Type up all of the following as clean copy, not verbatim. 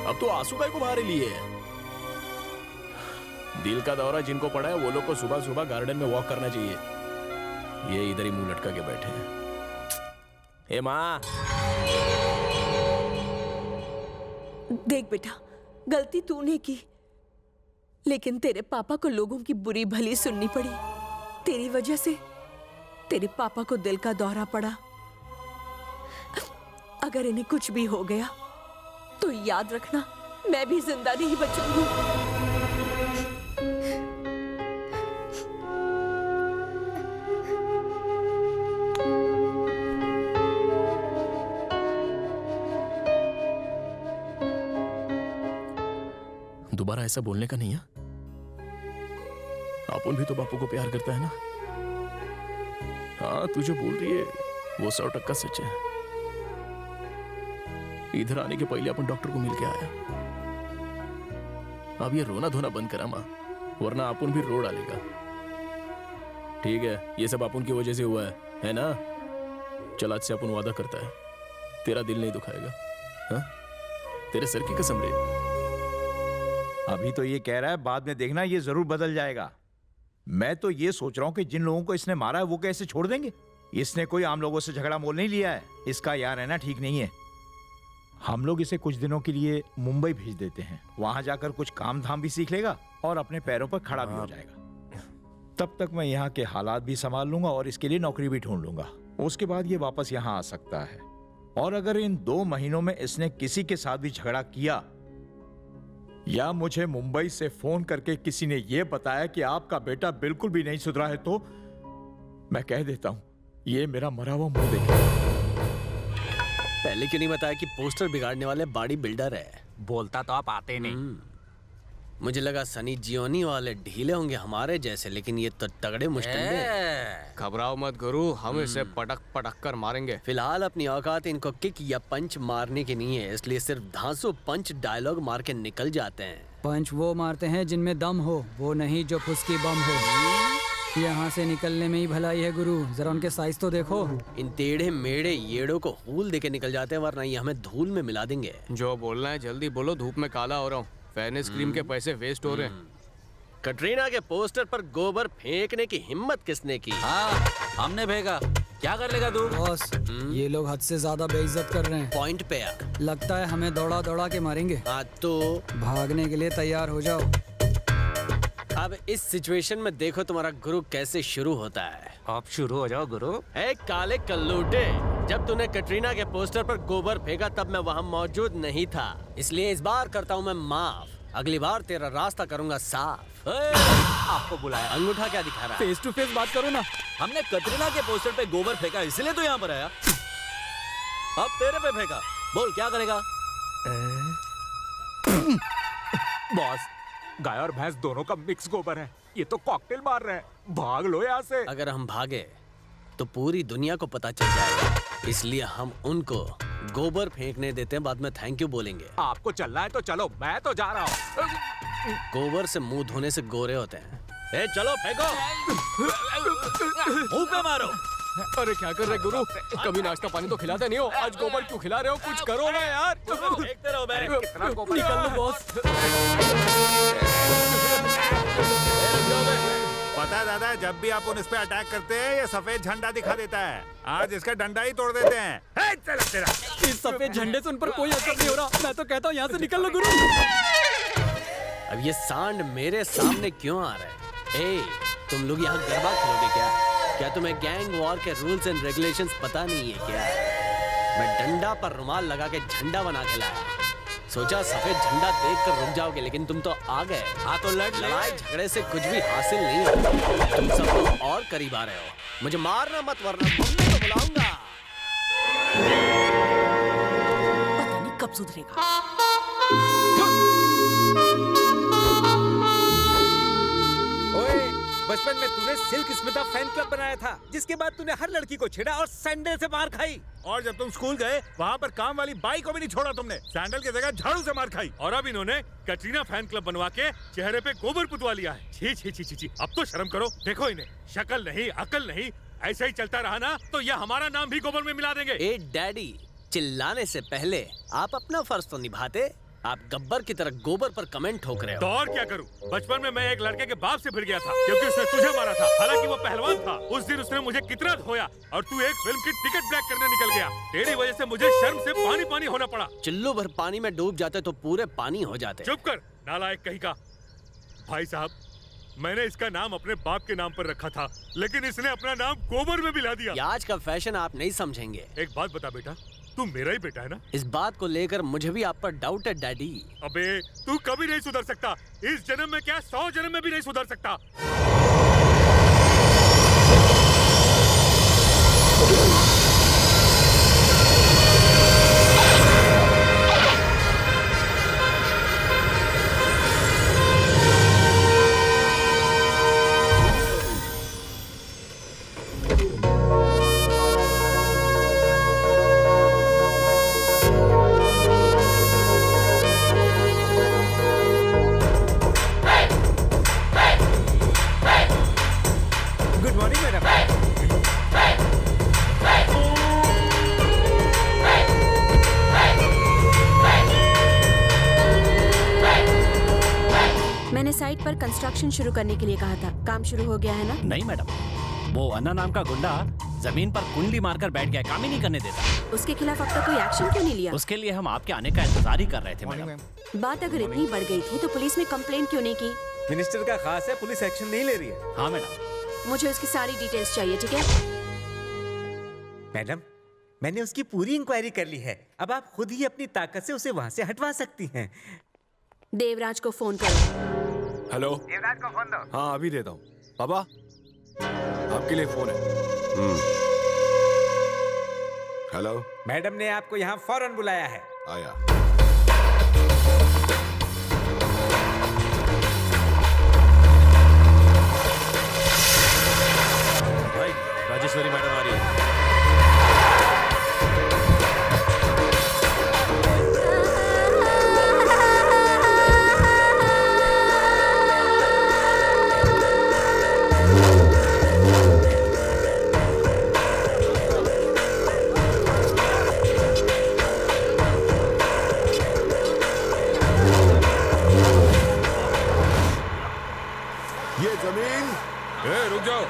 अब तो आंसू काहे को बाहर लिए है? दिल का दौरा जिनको पड़ा है वो लोग को सुबह सुबह गार्डन में वॉक करना चाहिए। ये इधर ही मुंह लटका के बैठे हैं। हे माँ, देख बेटा, गलती तूने की, लेकिन तेरे पापा को लोगों की बुरी भली सुननी पड़ी। तेरी वजह से तेरे पापा को दिल का दौरा पड़ा। अगर इन्हें कुछ भी हो गया तो याद रखना, मैं भी जिंदा नहीं बचूंगी। दोबारा ऐसा बोलने का नहीं है। अपन भी तो बापू को प्यार करता है ना। हाँ, तू जो बोल रही है वो 100% सच है। इधर आने के पहले अपन डॉक्टर को मिल के आया। अब ये रोना धोना बंद करा माँ, वरना अपन भी रो डालेगा। ठीक है, ये सब अपन की वजह से हुआ है ना? चल आज से अपन वादा करता है, तेरा दिल नहीं दुखाएगा। हाँ, तेरे सर की कसम रे। अभी तो ये कह रहा है, बाद में देखना ये जरूर बदल जाएगा। मैं तो ये सोच रहा हूं कि जिन लोगों को इसने मारा है वो कैसे छोड़ देंगे। इसने कोई आम लोगों से झगड़ा मोल नहीं लिया है। इसका यहाँ रहना ठीक नहीं है। हम लोग इसे कुछ दिनों के लिए मुंबई भेज देते हैं। वहां जाकर कुछ काम धाम भी सीख लेगा और अपने पैरों पर खड़ा भी हो जाएगा। तब तक मैं यहाँ के हालात भी संभाल लूंगा और इसके लिए नौकरी भी ढूंढ लूंगा। उसके बाद ये वापस यहाँ आ सकता है। और अगर इन 2 महीनों में इसने किसी के साथ भी झगड़ा किया या मुझे मुंबई से फोन करके किसी ने यह बताया कि आपका बेटा बिल्कुल भी नहीं सुधरा है, तो मैं कह देता हूं, ये मेरा मरा हुआ मुंह देखेगा। पहले क्यों नहीं बताया कि पोस्टर बिगाड़ने वाले बॉडी बिल्डर है? बोलता तो आप आते नहीं। मुझे लगा सनी जियोनी वाले ढीले होंगे हमारे जैसे, लेकिन ये तो तगड़े मुश्किल। घबराओ मत गुरु, हम इसे पटक पटक कर मारेंगे। फिलहाल अपनी औकात इनको किक या पंच मारने की नहीं है, इसलिए सिर्फ धांसू पंच डायलॉग मार के निकल जाते हैं। पंच वो मारते हैं जिनमें दम हो, वो नहीं जो फुसकी बम हो। यहाँ से निकलने में ही भलाई है गुरु, जरा उनके साइज तो देखो। इन टेढ़े मेढ़े येड़ों को हूल दे के निकल जाते हैं, वरना ये हमें धूल में मिला देंगे। जो बोलना है जल्दी बोलो, धूप में काला हो रहा हूँ। फेयरनेस क्रीम के पैसे वेस्ट हो रहे हैं। कटरीना के पोस्टर पर गोबर फेंकने की हिम्मत किसने की? हाँ, हमने फेंका। क्या कर लेगा तू? बॉस, ये लोग हद से ज्यादा बेइज्जत कर रहे हैं। पॉइंट पे आ। लगता है हमें दौड़ा दौड़ा के मारेंगे। हाँ तो भागने के लिए तैयार हो जाओ। अब इस सिचुएशन में देखो तुम्हारा गुरु कैसे शुरू होता है। आप शुरू हो जाओ गुरु। ए काले कल्लूटे, जब तूने कटरीना के पोस्टर पर गोबर फेंका तब मैं वहाँ मौजूद नहीं था, इसलिए इस बार करता हूँ मैं माफ। अगली बार तेरा रास्ता करूंगा साफ। आपको बुलाया? अंगूठा क्या दिखा रहा है? फेस टू फेस बात करो ना। हमने कटरीना के पोस्टर पे गोबर फेंका, इसलिए तो यहाँ पर आया। अब तेरे पे फेंका, बोल क्या करेगा? बॉस, गाय और भैंस दोनों का मिक्स गोबर है। ये तो कॉकटेल मार रहे हैं। भाग लो यहाँ से। अगर हम भागे तो पूरी दुनिया को पता चल जाएगा, इसलिए हम उनको गोबर फेंकने देते हैं, बाद में थैंक यू बोलेंगे। आपको चलना है तो चलो, मैं तो जा रहा हूँ। गोबर से मुंह धोने से गोरे होते हैं। ए चलो फेंको, मुंह पे मारो। अरे क्या कर रहे गुरु? कभी नाश्ता पानी तो खिलाते नहीं हो, आज गोबर क्यों खिला रहे हो? कुछ करो ना यार। फेंकते रहो बे। कितना गोबर? निकल लो बॉस। पता है दादा, जब भी आप उन इस पे अटैक करते हैं ये सफेद झंडा दिखा देता है। आज इसका डंडा ही तोड़ देते हैं। तेरा इस सफेद झंडे से उन पर कोई असर नहीं हो रहा। मैं तो कहता हूँ यहाँ से निकल लो गुरु। अब ये सांड मेरे सामने क्यों आ रहा है? ए, तुम लोग यहाँ गरबा खेलोगे क्या? क्या तुम्हें गैंग वॉर के रूल्स एंड रेगुलेशंस पता नहीं है क्या? मैं डंडा पर रुमाल लगा के झंडा बना के लाया। सोचा सफेद झंडा देखकर रुक जाओगे, लेकिन तुम तो आ गए। हाँ तो लड़ाई झगड़े से कुछ भी हासिल नहीं होता। तुम सब लोग और करीब आ रहे हो। मुझे मारना मत, वरना मम्मी को बुलाऊंगा। पता नहीं कब सुधरेगा। बचपन में तूने सिल्क स्मिता फैन क्लब बनाया था, जिसके बाद तूने हर लड़की को छेड़ा और सैंडल से मार खाई। और जब तुम स्कूल गए वहाँ पर काम वाली बाई को भी नहीं छोड़ा तुमने। सैंडल की जगह झाड़ू से मार खाई। और अब इन्होंने कटरीना फैन क्लब बनवा के चेहरे पे गोबर पुतवा लिया है। छी छी छी छी छी। अब तो शर्म करो। देखो इन्हें, शक्ल नहीं अकल नहीं। ऐसा ही चलता रहा ना तो ये हमारा नाम भी गोबर में मिला देंगे। ए डैडी, चिल्लाने से पहले आप अपना फर्ज तो निभाते। आप गब्बर की तरह गोबर पर कमेंट ठोक रहे तो हो। और क्या करूं? बचपन में मैं एक लड़के के बाप से भिड़ गया था क्योंकि उसने तुझे मारा था, हालांकि वो पहलवान था। उस दिन उसने मुझे कितना धोया और तू एक फिल्म की टिकट ब्लैक करने निकल गया। तेरी वजह से मुझे शर्म से पानी पानी होना पड़ा। चिल्लू भर पानी में डूब जाते तो पूरे पानी हो जाते। चुप कर, नालायक कहीं का। भाई साहब, मैंने इसका नाम अपने बाप के नाम पर रखा था, लेकिन इसने अपना नाम गोबर में मिला दिया। ये आज का फैशन आप नहीं समझेंगे। एक बात बता बेटा, तू मेरा ही बेटा है ना? इस बात को लेकर मुझे भी आप पर डाउट है डैडी। अबे तू कभी नहीं सुधर सकता। इस जन्म में क्या 100 जन्म में भी नहीं सुधर सकता। Good morning madam. मैंने साइट पर कंस्ट्रक्शन शुरू करने के लिए कहा था। काम शुरू हो गया है ना? नहीं मैडम, वो अन्ना नाम का गुंडा जमीन पर कुंडली मारकर बैठ गया, काम ही नहीं करने देता। उसके खिलाफ अब तक कोई एक्शन क्यों नहीं लिया? उसके लिए हम आपके आने का इंतजार ही कर रहे थे मैडम। बात अगर इतनी बढ़ गई थी तो पुलिस में कंप्लेंट क्यों नहीं की? मिनिस्टर का खास है, पुलिस एक्शन नहीं ले रही है। हाँ मैडम। मुझे उसकी सारी डिटेल्स चाहिए, ठीक है? मैडम, मैंने उसकी पूरी इंक्वायरी कर ली है। अब आप खुद ही अपनी ताकत से उसे वहाँ से हटवा सकती हैं। देवराज को फोन करो। हेलो, देवराज को फोन दो। हाँ अभी देता हूँ। पापा, आपके लिए फोन है। हेलो। मैडम ने आपको यहाँ फौरन बुलाया है। आया। भाई, राजेश्वरी मैडम आ रही है। ये जमीन, रुक जाओ।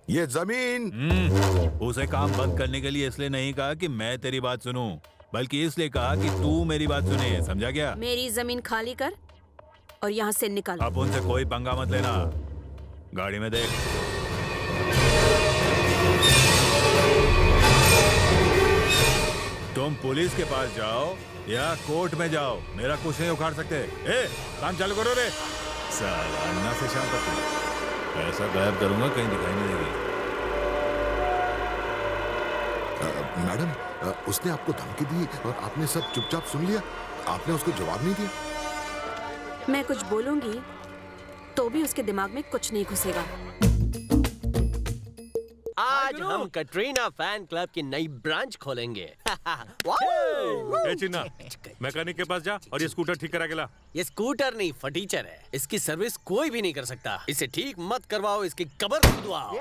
ये जमीन। उसे काम बंद करने के लिए इसलिए नहीं कहा कि मैं तेरी बात सुनूं, बल्कि इसलिए कहा कि तू मेरी बात सुने, समझा क्या? मेरी जमीन खाली कर और यहाँ से निकल। अब उनसे कोई पंगा मत लेना। गाड़ी में देख। तुम पुलिस के पास जाओ या कोर्ट में जाओ, मेरा कुछ नहीं उखाड़ सकते। ए, काम चालू करो रे। साला अन्ना से शाम तक ऐसा गायब करूंगा कहीं दिखाई नहीं देगी। मैडम, उसने आपको धमकी दी और आपने सब चुपचाप सुन लिया। आपने उसको जवाब नहीं दिया। मैं कुछ बोलूंगी तो भी उसके दिमाग में कुछ नहीं घुसेगा। आज हम कटरीना फैन क्लब की नई ब्रांच खोलेंगे। ए चिन्ना, मैकेनिक के पास जा और ये स्कूटर ठीक करा के ला। ये स्कूटर नहीं, फटीचर है। इसकी सर्विस कोई भी नहीं कर सकता। इसे ठीक मत करवाओ, इसकी कब्र खुदवाओ।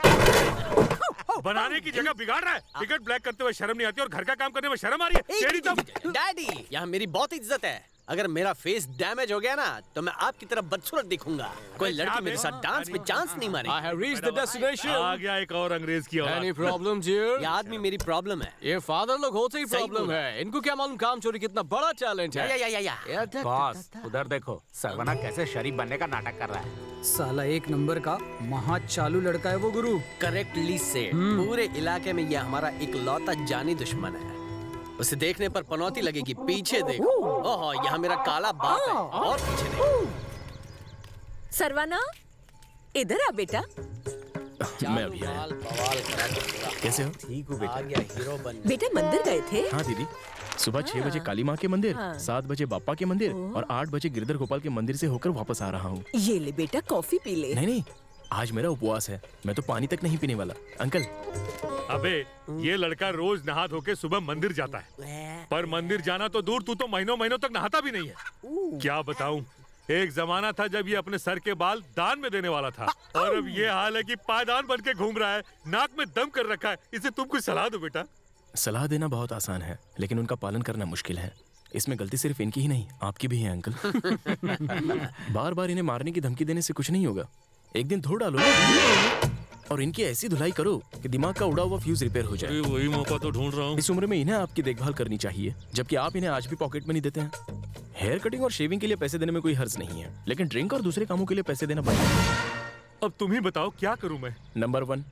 बनाने की जगह बिगाड़ रहा है। टिकट ब्लैक करते हुए शर्म नहीं आती और घर का काम करने में शर्म आ रही है। तेरी तो डैडी, यहाँ मेरी बहुत इज्जत है। अगर मेरा फेस डैमेज हो गया ना तो मैं आपकी तरफ बदसूरत दिखूंगा। कोई लड़की मेरे साथ डांस में चांस नहीं मारेगी। I have reached the destination. आ गया एक और अंग्रेज की औलाद। Any problems here? ये आदमी मेरी प्रॉब्लम है। ये फादर लोग होते ही सही प्रॉब्लम बोला। है। इनको क्या मालूम काम चोरी कितना बड़ा चैलेंज है। या। बॉस, उधर देखो, सरवना कैसे शरीफ बनने का नाटक कर रहा है। साला एक नंबर का महा चालू लड़का है वो गुरु। करेक्टली से पूरे इलाके में ये हमारा इकलौता जानी दुश्मन है। उसे देखने पर पनौती लगेगी। पीछे देखो, ओहो, यहाँ मेरा काला बाप है। और पीछे देखो। सरवाना, इधर आ बेटा। मैं अभी आया। बवाल करा दो पूरा। कैसे हो? ठीक हूँ आ गया हीरो बन। बेटा मंदिर गए थे? हाँ दीदी, सुबह 6 बजे काली माँ के मंदिर, 7 बजे बापा के मंदिर और 8 बजे गिरधर गोपाल के मंदिर से होकर वापस आ रहा हूँ। ये ले बेटा, कॉफी पी ले। नहीं, आज मेरा उपवास है। मैं तो पानी तक नहीं पीने वाला। अंकल, अबे ये लड़का रोज नहा धो के सुबह मंदिर जाता है, पर मंदिर जाना तो दूर, तू तो महीनों महीनों तक नहाता भी नहीं है। क्या बताऊं, एक जमाना था जब ये अपने सर के बाल दान में देने वाला था, और अब ये हाल है कि पायदान बन के घूम रहा है, नाक में दम कर रखा है। इसे तुम कुछ सलाह दो बेटा। सलाह देना बहुत आसान है, लेकिन उनका पालन करना मुश्किल है। इसमें गलती सिर्फ इनकी ही नहीं, आपकी भी है अंकल। बार बार इन्हें मारने की धमकी देने से कुछ नहीं होगा। एक दिन धो डालो ना और इनकी ऐसी धुलाई करो कि दिमाग का उड़ा हुआ फ्यूज रिपेयर हो जाए। वही मौका तो ढूंढ रहा हूँ। इस उम्र में इन्हें आपकी देखभाल करनी चाहिए, जबकि आप इन्हें आज भी पॉकेट मनी देते हैं। हेयर कटिंग और शेविंग के लिए पैसे देने में कोई हर्ज नहीं है, लेकिन ड्रिंक और दूसरे कामों के लिए पैसे देना पड़ेगा। अब तुम ही बताओ क्या करूं मैं। नंबर 1,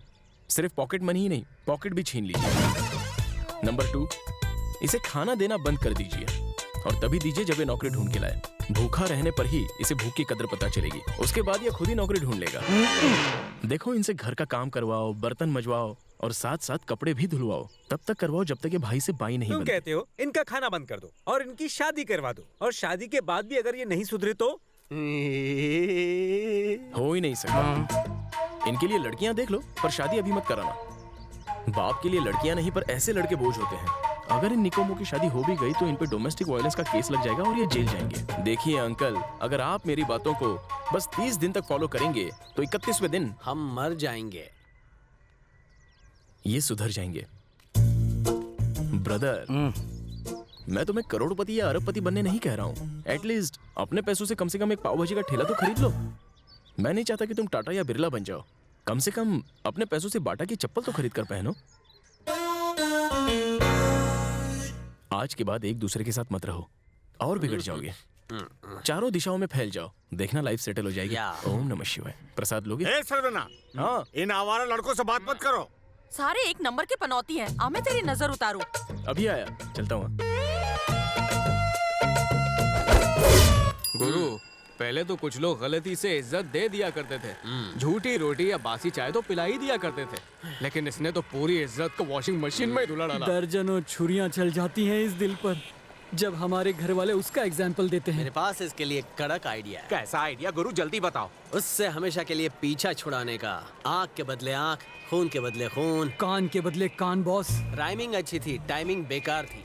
सिर्फ पॉकेट मनी ही नहीं, पॉकेट भी छीन लीजिए। नंबर 2, इसे खाना देना बंद कर दीजिए और तभी दीजिए जब ये नौकरी ढूंढ के लाए। भूखा रहने पर ही इसे भूख की कदर पता चलेगी, उसके बाद ये खुद ही नौकरी ढूंढ लेगा। देखो, इनसे घर का काम करवाओ, बर्तन मजवाओ और साथ साथ कपड़े भी धुलवाओ। तब तक करवाओ जब तक ये भाई से बाई नहीं तुम बनती। कहते हो इनका खाना बंद कर दो और इनकी शादी करवा दो, और शादी के बाद भी अगर ये नहीं सुधरे तो हो ही नहीं सकता। इनके लिए लड़कियां देख लो, पर शादी अभी मत कराना। बाप के लिए लड़कियां नहीं, पर ऐसे लड़के बोझ होते हैं। अगर इन निकोमों की शादी हो भी गई तो इन पे डोमेस्टिक वायलेंस का केस लग जाएगा और ये जेल जाएंगे। देखिए अंकल, अगर आप मेरी बातों को बस 30 दिन तक फॉलो करेंगे तो 31वें दिन हम मर जाएंगे। ये सुधर जाएंगे। ब्रदर, मैं तुम्हें करोड़पति या अरबपति बनने नहीं कह रहा हूँ। एटलीस्ट अपने पैसों से कम एक पाव भाजी का ठेला तो खरीद लो। मैं नहीं चाहता कि तुम टाटा या बिरला बन जाओ। कम से कम अपने पैसों से बाटा की चप्पल तो खरीद कर पहनो। आज के बाद एक दूसरे के साथ मत रहो और बिगड़ जाओगे। चारों दिशाओं में फैल जाओ, देखना लाइफ सेटल हो जाएगी। ओम नमः शिवाय। प्रसाद लोगे? ए सरवना, हाँ, इन आवारा लड़कों से बात मत करो। सारे एक नंबर के पनौती हैं। आ मैं तेरी नजर उतारूं। अभी आया, चलता हूँ। गुरु, पहले तो कुछ लोग गलती से इज्जत दे दिया करते थे, झूठी रोटी या बासी चाय तो पिला ही दिया करते थे, लेकिन इसने तो पूरी इज्जत को वॉशिंग मशीन में धुला डाला। दर्जनों छुरियां चल जाती हैं इस दिल पर जब हमारे घर वाले उसका एग्जाम्पल देते हैं। मेरे पास इसके लिए कड़क आइडिया है। कैसा आइडिया गुरु, जल्दी बताओ। उससे हमेशा के लिए पीछा छुड़ाने का। आँख के बदले आँख, खून के बदले खून, कान के बदले कान। बॉस, राइमिंग अच्छी थी, टाइमिंग बेकार थी।